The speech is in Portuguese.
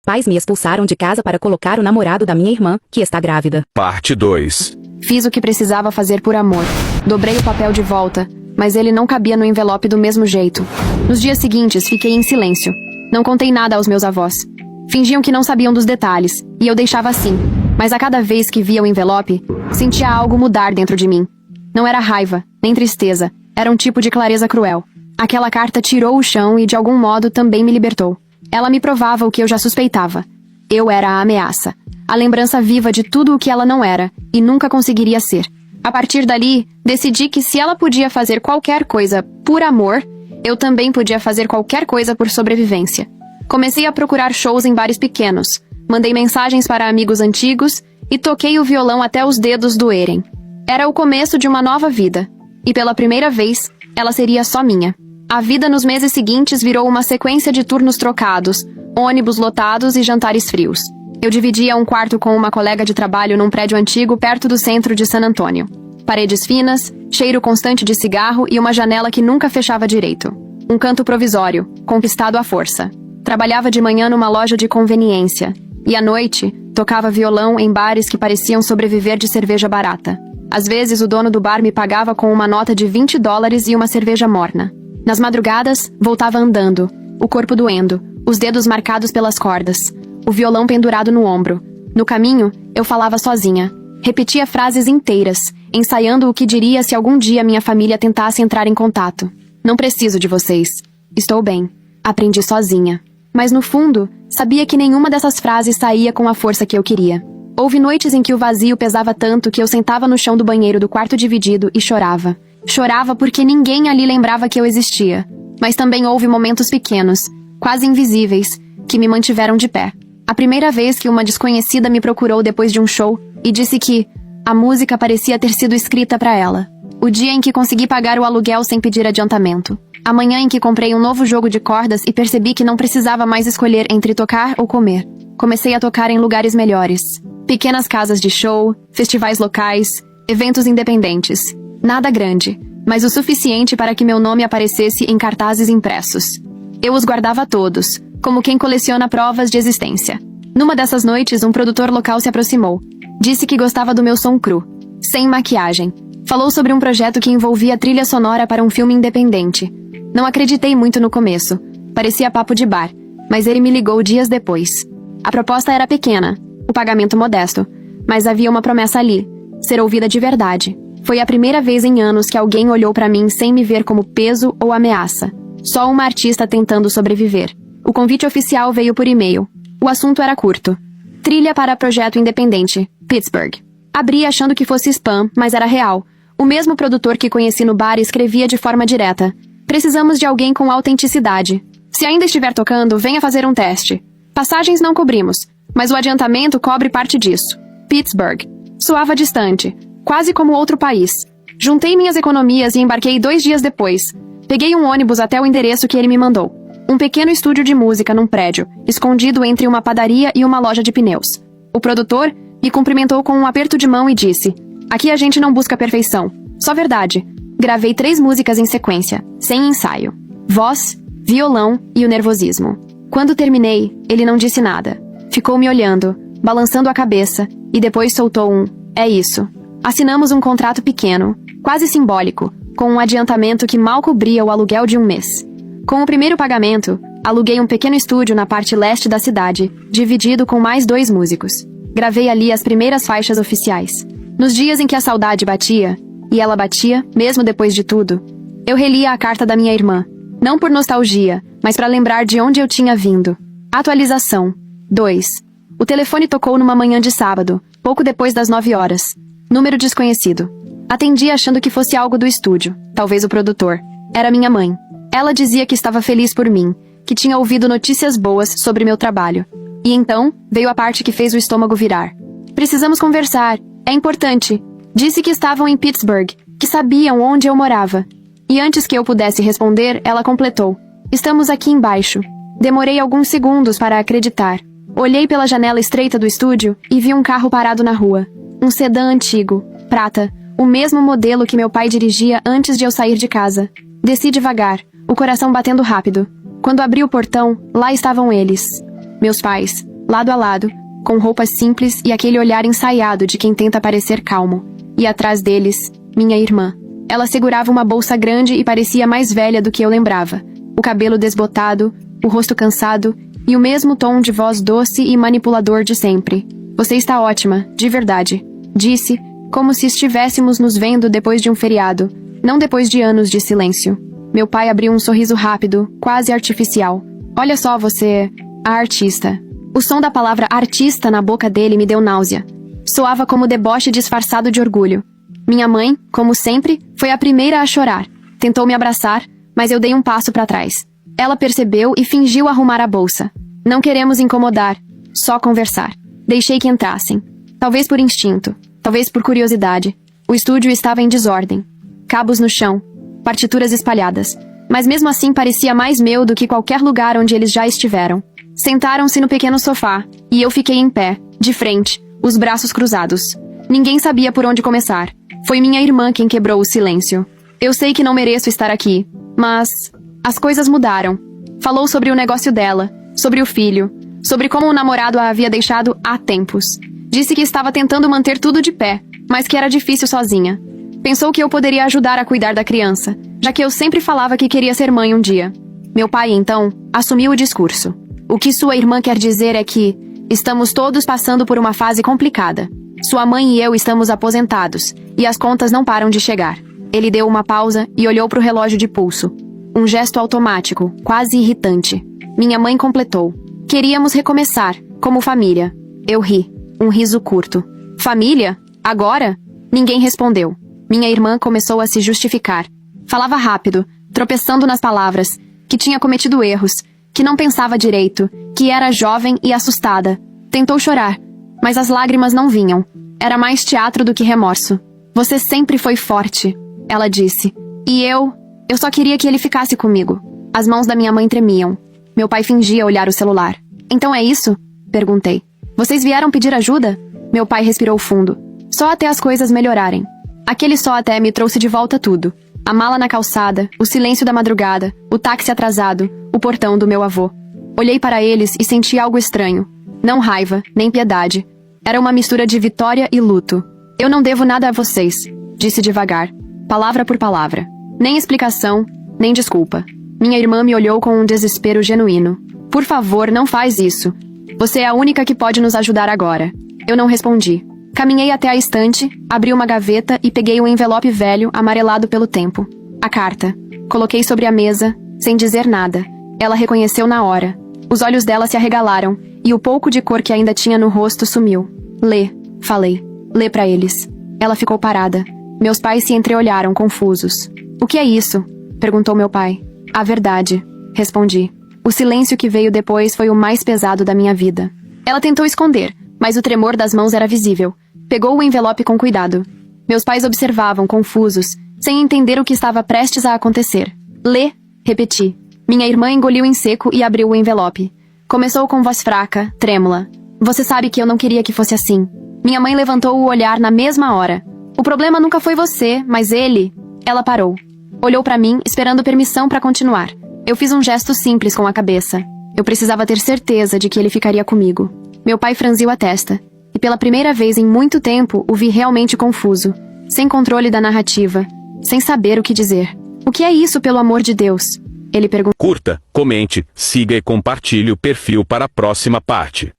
Pais me expulsaram de casa para colocar o namorado da minha irmã, que está grávida. Parte 2. Fiz o que precisava fazer por amor. Dobrei o papel de volta, mas ele não cabia no envelope do mesmo jeito. Nos dias seguintes, fiquei em silêncio. Não contei nada aos meus avós. Fingiam que não sabiam dos detalhes, e eu deixava assim. Mas a cada vez que via o envelope, sentia algo mudar dentro de mim. Não era raiva, nem tristeza. Era um tipo de clareza cruel. Aquela carta tirou o chão e, de algum modo, também me libertou. Ela me provava o que eu já suspeitava. Eu era a ameaça. A lembrança viva de tudo o que ela não era, e nunca conseguiria ser. A partir dali, decidi que se ela podia fazer qualquer coisa por amor, eu também podia fazer qualquer coisa por sobrevivência. Comecei a procurar shows em bares pequenos, mandei mensagens para amigos antigos e toquei o violão até os dedos doerem. Era o começo de uma nova vida, e pela primeira vez, ela seria só minha. A vida nos meses seguintes virou uma sequência de turnos trocados, ônibus lotados e jantares frios. Eu dividia um quarto com uma colega de trabalho num prédio antigo perto do centro de San Antônio. Paredes finas, cheiro constante de cigarro e uma janela que nunca fechava direito. Um canto provisório, conquistado à força. Trabalhava de manhã numa loja de conveniência. E à noite, tocava violão em bares que pareciam sobreviver de cerveja barata. Às vezes, o dono do bar me pagava com uma nota de $20 e uma cerveja morna. Nas madrugadas, voltava andando, o corpo doendo, os dedos marcados pelas cordas, o violão pendurado no ombro. No caminho, eu falava sozinha. Repetia frases inteiras, ensaiando o que diria se algum dia minha família tentasse entrar em contato. Não preciso de vocês. Estou bem. Aprendi sozinha. Mas no fundo, sabia que nenhuma dessas frases saía com a força que eu queria. Houve noites em que o vazio pesava tanto que eu sentava no chão do banheiro do quarto dividido e chorava. Chorava porque ninguém ali lembrava que eu existia. Mas também houve momentos pequenos, quase invisíveis, que me mantiveram de pé. A primeira vez que uma desconhecida me procurou depois de um show e disse que a música parecia ter sido escrita para ela. O dia em que consegui pagar o aluguel sem pedir adiantamento. A manhã em que comprei um novo jogo de cordas e percebi que não precisava mais escolher entre tocar ou comer. Comecei a tocar em lugares melhores. Pequenas casas de show, festivais locais, eventos independentes. Nada grande, mas o suficiente para que meu nome aparecesse em cartazes impressos. Eu os guardava todos, como quem coleciona provas de existência. Numa dessas noites, um produtor local se aproximou. Disse que gostava do meu som cru, sem maquiagem. Falou sobre um projeto que envolvia trilha sonora para um filme independente. Não acreditei muito no começo. Parecia papo de bar, mas ele me ligou dias depois. A proposta era pequena, o pagamento modesto, mas havia uma promessa ali, ser ouvida de verdade. Foi a primeira vez em anos que alguém olhou para mim sem me ver como peso ou ameaça. Só uma artista tentando sobreviver. O convite oficial veio por e-mail. O assunto era curto. Trilha para projeto independente, Pittsburgh. Abri achando que fosse spam, mas era real. O mesmo produtor que conheci no bar escrevia de forma direta. Precisamos de alguém com autenticidade. Se ainda estiver tocando, venha fazer um teste. Passagens não cobrimos, mas o adiantamento cobre parte disso. Pittsburgh. Soava distante, quase como outro país. Juntei minhas economias e embarquei 2 dias depois. Peguei um ônibus até o endereço que ele me mandou. Um pequeno estúdio de música num prédio, escondido entre uma padaria e uma loja de pneus. O produtor me cumprimentou com um aperto de mão e disse: "Aqui a gente não busca perfeição, só verdade." Gravei 3 músicas em sequência, sem ensaio. Voz, violão e o nervosismo. Quando terminei, ele não disse nada. Ficou me olhando, balançando a cabeça, e depois soltou um: "É isso." Assinamos um contrato pequeno, quase simbólico, com um adiantamento que mal cobria o aluguel de um mês. Com o primeiro pagamento, aluguei um pequeno estúdio na parte leste da cidade, dividido com mais 2 músicos. Gravei ali as primeiras faixas oficiais. Nos dias em que a saudade batia, e ela batia, mesmo depois de tudo, eu relia a carta da minha irmã, não por nostalgia, mas para lembrar de onde eu tinha vindo. Atualização 2. O telefone tocou numa manhã de sábado, pouco depois das 9 horas. Número desconhecido. Atendi achando que fosse algo do estúdio, talvez o produtor. Era minha mãe. Ela dizia que estava feliz por mim, que tinha ouvido notícias boas sobre meu trabalho. E então, veio a parte que fez o estômago virar. "Precisamos conversar. É importante." Disse que estavam em Pittsburgh, que sabiam onde eu morava. E antes que eu pudesse responder, ela completou: "Estamos aqui embaixo." Demorei alguns segundos para acreditar. Olhei pela janela estreita do estúdio e vi um carro parado na rua. Um sedã antigo, prata, o mesmo modelo que meu pai dirigia antes de eu sair de casa. Desci devagar, o coração batendo rápido. Quando abri o portão, lá estavam eles. Meus pais. lado a lado, com roupas simples e aquele olhar ensaiado de quem tenta parecer calmo. E atrás deles, minha irmã. Ela segurava uma bolsa grande e parecia mais velha do que eu lembrava. O cabelo desbotado, o rosto cansado e o mesmo tom de voz doce e manipulador de sempre. Você está ótima, de verdade, disse, como se estivéssemos nos vendo depois de um feriado, não depois de anos de silêncio. Meu pai abriu um sorriso rápido, quase artificial. Olha só você, a artista. O som da palavra artista na boca dele me deu náusea. Soava como deboche disfarçado de orgulho. Minha mãe, como sempre, foi a primeira a chorar. Tentou me abraçar, mas eu dei um passo para trás. Ela percebeu e fingiu arrumar a bolsa. Não queremos incomodar, só conversar. Deixei que entrassem. Talvez por instinto, talvez por curiosidade. O estúdio estava em desordem. Cabos no chão, partituras espalhadas. Mas mesmo assim parecia mais meu do que qualquer lugar onde eles já estiveram. Sentaram-se no pequeno sofá, e eu fiquei em pé, de frente, os braços cruzados. Ninguém sabia por onde começar. Foi minha irmã quem quebrou o silêncio. Eu sei que não mereço estar aqui, mas as coisas mudaram. Falou sobre o negócio dela, sobre o filho, sobre como o namorado a havia deixado há tempos. Disse que estava tentando manter tudo de pé, mas que era difícil sozinha. Pensou que eu poderia ajudar a cuidar da criança, já que eu sempre falava que queria ser mãe um dia. Meu pai, então, assumiu o discurso. O que sua irmã quer dizer é que estamos todos passando por uma fase complicada. Sua mãe e eu estamos aposentados, e as contas não param de chegar. Ele deu uma pausa e olhou para o relógio de pulso. Um gesto automático, quase irritante. Minha mãe completou. Queríamos recomeçar, como família. Eu ri. Um riso curto. Família? Agora? Ninguém respondeu. Minha irmã começou a se justificar. Falava rápido, tropeçando nas palavras, que tinha cometido erros, que não pensava direito, que era jovem e assustada. Tentou chorar, mas as lágrimas não vinham. Era mais teatro do que remorso. Você sempre foi forte, ela disse. E eu só queria que ele ficasse comigo. As mãos da minha mãe tremiam. Meu pai fingia olhar o celular. Então é isso? Perguntei. Vocês vieram pedir ajuda? Meu pai respirou fundo. Só até as coisas melhorarem. Aquele só até me trouxe de volta tudo. A mala na calçada, o silêncio da madrugada, o táxi atrasado, o portão do meu avô. Olhei para eles e senti algo estranho. Não raiva, nem piedade. Era uma mistura de vitória e luto. Eu não devo nada a vocês, disse devagar, palavra por palavra. Nem explicação, nem desculpa. Minha irmã me olhou com um desespero genuíno. Por favor, não faz isso. Você é a única que pode nos ajudar agora. Eu não respondi. Caminhei até a estante, abri uma gaveta e peguei um envelope velho, amarelado pelo tempo. A carta. Coloquei sobre a mesa, sem dizer nada. Ela reconheceu na hora. Os olhos dela se arregalaram, e o pouco de cor que ainda tinha no rosto sumiu. Lê, falei. Lê pra eles. Ela ficou parada. Meus pais se entreolharam, confusos. O que é isso? Perguntou meu pai. A verdade, respondi. O silêncio que veio depois foi o mais pesado da minha vida. Ela tentou esconder, mas o tremor das mãos era visível. Pegou o envelope com cuidado. Meus pais observavam, confusos, sem entender o que estava prestes a acontecer. Lê, repeti. Minha irmã engoliu em seco e abriu o envelope. Começou com voz fraca, trêmula. Você sabe que eu não queria que fosse assim. Minha mãe levantou o olhar na mesma hora. O problema nunca foi você, mas ele... Ela parou. Olhou pra mim, esperando permissão pra continuar. Eu fiz um gesto simples com a cabeça. Eu precisava ter certeza de que ele ficaria comigo. Meu pai franziu a testa. E pela primeira vez em muito tempo, o vi realmente confuso. Sem controle da narrativa. Sem saber o que dizer. O que é isso, pelo amor de Deus? Ele perguntou. Curta, comente, siga e compartilhe o perfil para a próxima parte.